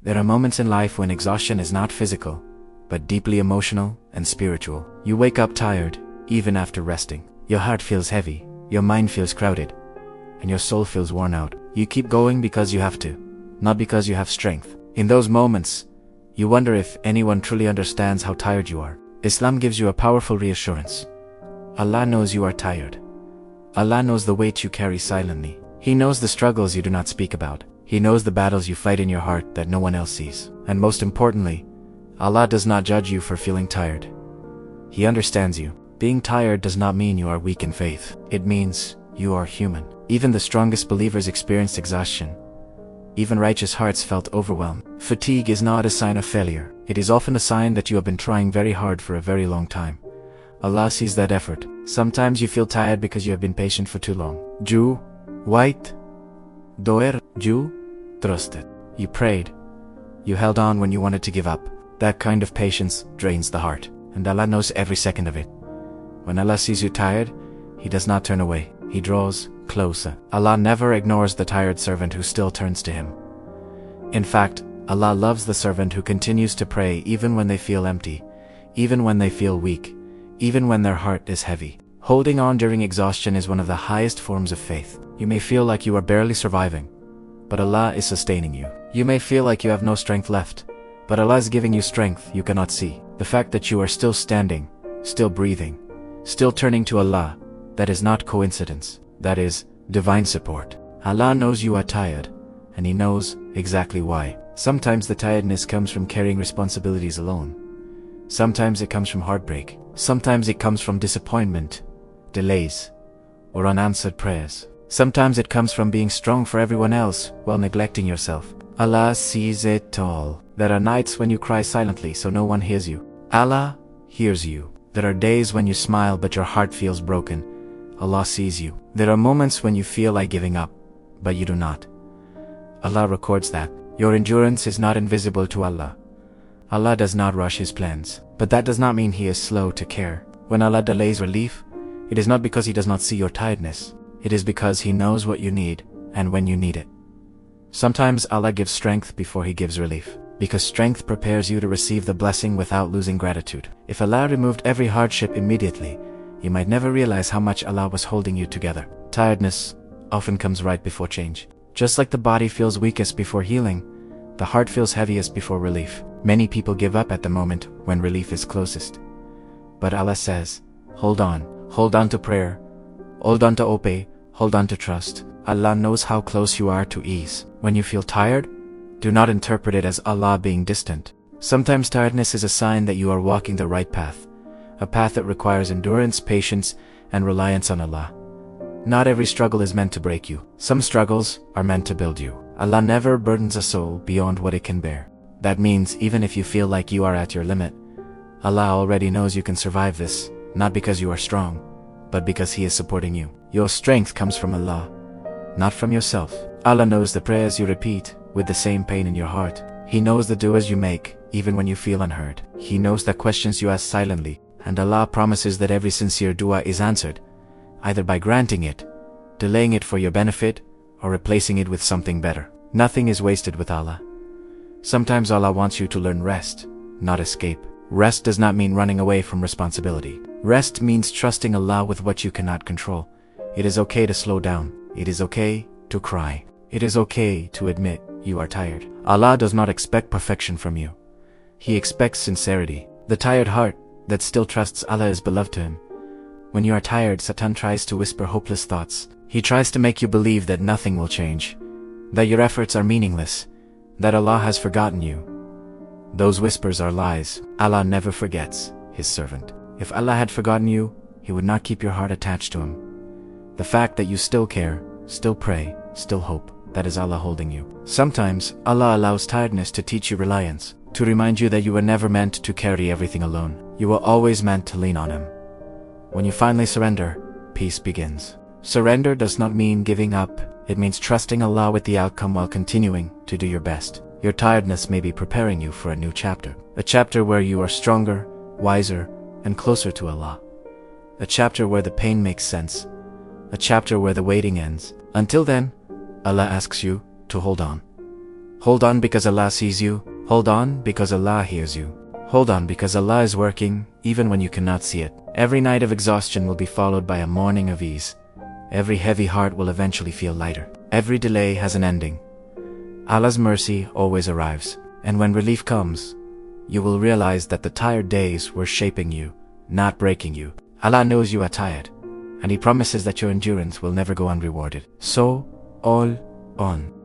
There are moments in life when exhaustion is not physical, but deeply emotional and spiritual. You wake up tired, even after resting. Your heart feels heavy, your mind feels crowded, and your soul feels worn out. You keep going because you have to, not because you have strength. In those moments, you wonder if anyone truly understands how tired you are. Islam gives you a powerful reassurance. Allah knows you are tired. Allah knows the weight you carry silently. He knows the struggles you do not speak about. He knows the battles you fight in your heart that no one else sees. And most importantly, Allah does not judge you for feeling tired. He understands you. Being tired does not mean you are weak in faith. It means you are human. Even the strongest believers experienced exhaustion. Even righteous hearts felt overwhelmed. Fatigue is not a sign of failure. It is often a sign that you have been trying very hard for a very long time. Allah sees that effort. Sometimes you feel tired because you have been patient for too long. Ju, wait, doer, ju, trusted. You prayed. You held on when you wanted to give up. That kind of patience drains the heart, and Allah knows every second of it. When Allah sees you tired, He does not turn away. He draws closer. Allah never ignores the tired servant who still turns to Him. In fact, Allah loves the servant who continues to pray even when they feel empty, even when they feel weak, even when their heart is heavy. Holding on during exhaustion is one of the highest forms of faith. You may feel like you are barely surviving, but Allah is sustaining you. You may feel like you have no strength left, but Allah is giving you strength you cannot see. The fact that you are still standing, still breathing, still turning to Allah, that is not coincidence. That is divine support. Allah knows you are tired, and He knows exactly why. Sometimes the tiredness comes from carrying responsibilities alone. Sometimes it comes from heartbreak. Sometimes it comes from disappointment, delays, or unanswered prayers. Sometimes it comes from being strong for everyone else while neglecting yourself. Allah sees it all. There are nights when you cry silently so no one hears you. Allah hears you. There are days when you smile but your heart feels broken. Allah sees you. There are moments when you feel like giving up, but you do not. Allah records that. Your endurance is not invisible to Allah. Allah does not rush His plans, but that does not mean He is slow to care. When Allah delays relief, it is not because He does not see your tiredness. It is because He knows what you need and when you need it. Sometimes Allah gives strength before He gives relief, because strength prepares you to receive the blessing without losing gratitude. If Allah removed every hardship immediately, you might never realize how much Allah was holding you together. Tiredness often comes right before change. Just like the body feels weakest before healing, the heart feels heaviest before relief. Many people give up at the moment when relief is closest. But Allah says, hold on to prayer, hold on to obey, hold on to trust. Allah knows how close you are to ease. When you feel tired, do not interpret it as Allah being distant. Sometimes tiredness is a sign that you are walking the right path, a path that requires endurance, patience, and reliance on Allah. Not every struggle is meant to break you. Some struggles are meant to build you. Allah never burdens a soul beyond what it can bear. That means even if you feel like you are at your limit, Allah already knows you can survive this, not because you are strong, but because He is supporting you. Your strength comes from Allah, not from yourself. Allah knows the prayers you repeat with the same pain in your heart. He knows the du'as you make even when you feel unheard. He knows the questions you ask silently, and Allah promises that every sincere dua is answered, either by granting it, delaying it for your benefit, or replacing it with something better. Nothing is wasted with Allah. Sometimes Allah wants you to learn rest, not escape. Rest does not mean running away from responsibility. Rest means trusting Allah with what you cannot control. It is okay to slow down. It is okay to cry. It is okay to admit you are tired. Allah does not expect perfection from you. He expects sincerity. The tired heart that still trusts Allah is beloved to Him. When you are tired, Satan tries to whisper hopeless thoughts. He tries to make you believe that nothing will change, that your efforts are meaningless, that Allah has forgotten you. Those whispers are lies. Allah never forgets His servant. If Allah had forgotten you, He would not keep your heart attached to Him. The fact that you still care, still pray, still hope, that is Allah holding you. Sometimes Allah allows tiredness to teach you reliance, to remind you that you were never meant to carry everything alone. You were always meant to lean on Him. When you finally surrender, peace begins. Surrender does not mean giving up. It means trusting Allah with the outcome while continuing to do your best. Your tiredness may be preparing you for a new chapter. A chapter where you are stronger, wiser, and closer to Allah. A chapter where the pain makes sense. A chapter where the waiting ends. Until then, Allah asks you to hold on. Hold on because Allah sees you. Hold on because Allah hears you. Hold on because Allah is working even when you cannot see it. Every night of exhaustion will be followed by a morning of ease. Every heavy heart will eventually feel lighter. Every delay has an ending. Allah's mercy always arrives. And when relief comes, you will realize that the tired days were shaping you, not breaking you. Allah knows you are tired, and He promises that your endurance will never go unrewarded. So, all on.